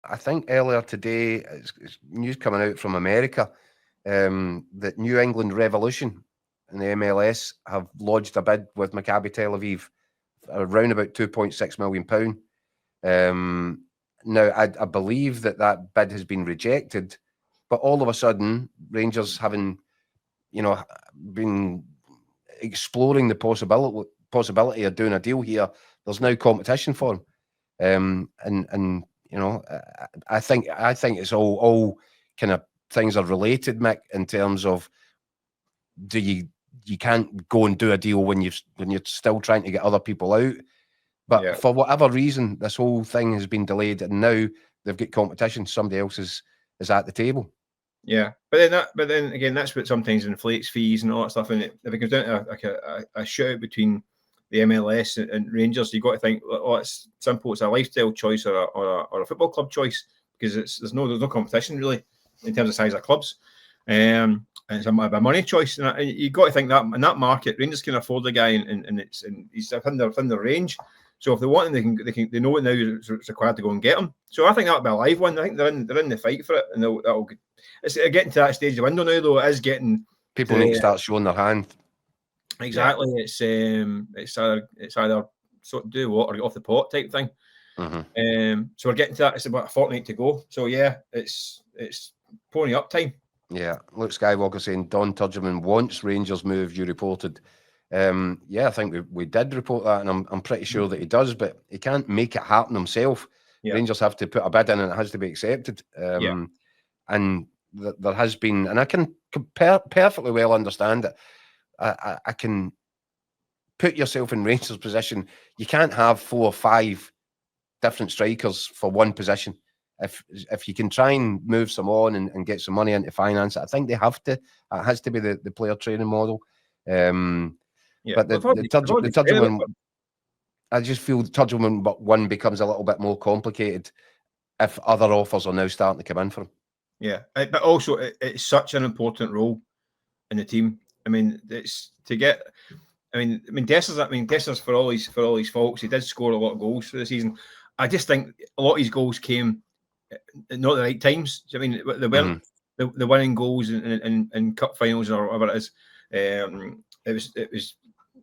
I think earlier today, it's news coming out from America that New England Revolution and the MLS have lodged a bid with Maccabi Tel Aviv around about £2.6 million. Now, I believe that bid has been rejected, but all of a sudden, Rangers having, been exploring the possibility of doing a deal here, there's now competition for him. And I think it's all kind of things are related, Mick, in terms of you can't go and do a deal when you're still trying to get other people out. But for whatever reason, this whole thing has been delayed, and now they've got competition. Somebody else is at the table. Yeah, but then again, that's what sometimes inflates fees and all that stuff. And if it comes down to a shootout between the MLS and Rangers, you've got to think, oh, it's simple. It's a lifestyle choice or a football club choice, because there's no competition really in terms of size of clubs. And it's a money choice, and you've got to think that in that market, Rangers can afford the guy, and he's within their range. So if they want him, they know it now. It's required to go and get him. So I think that'll be a live one. I think they're in the fight for it, and it's getting to that stage of the window now. Though it is getting people need to start showing their hand. Exactly, yeah. It's either sort of do what or get off the pot type thing. Mm-hmm. So we're getting to that. It's about a fortnight to go. So yeah, it's pony up time. Yeah, Luke Skywalker saying Dor Turgeman wants Rangers move. You reported. Yeah, I think we did report that, and I'm pretty sure that he does, but he can't make it happen himself. Yeah. Rangers have to put a bid in, and it has to be accepted. And there has been, and I can perfectly well understand it. I can put yourself in Rangers' position. You can't have 4 or 5 different strikers for one position. If you can try and move some on and get some money into finance, I think they have to. It has to be the player training model. But the Turgeman, I just feel the Turgeman one becomes a little bit more complicated if other offers are now starting to come in for him. Yeah, but also it's such an important role in the team. I mean, it's to get. I mean, Dessers for all his faults, he did score a lot of goals for the season. I just think a lot of his goals came not at the right times. I mean, they weren't the winning goals in cup finals or whatever it is. It was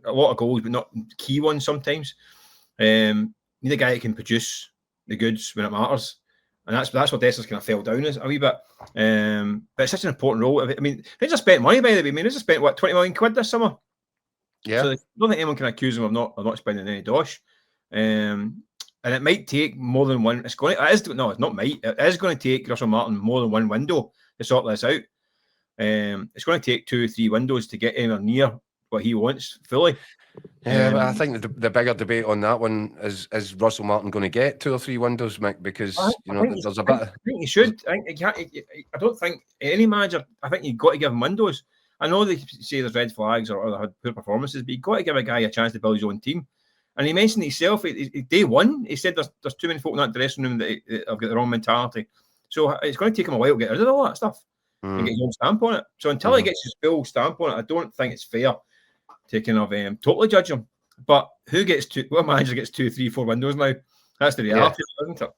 a lot of goals, but not key ones sometimes. Need a guy that can produce the goods when it matters. And that's where Dessers kind of fell down a wee bit. But it's such an important role. I mean, they just spent money, by the way. I mean, they just spent, 20 million quid this summer? Yeah. So I don't think anyone can accuse them of not spending any dosh. And it might take more than one. It's not might. It is going to take Russell Martin more than one window to sort this out. It's going to take 2 or 3 windows to get anywhere near what he wants fully. Yeah, but I think the bigger debate on that one is Russell Martin going to get 2 or 3 windows, Mick? Because there's a bit. I think he should. I don't think any manager. I think you've got to give him windows. I know they say there's red flags or they had poor performances, but you've got to give a guy a chance to build his own team. And he mentioned himself, day one, he said there's too many folk in that dressing room that have got the wrong mentality. So it's going to take him a while to get rid of all that stuff and get his own stamp on it. So until he gets his full stamp on it, I don't think it's fair to kind of totally judge him. But what manager gets 2, 3, 4 windows now? That's the reality, isn't it?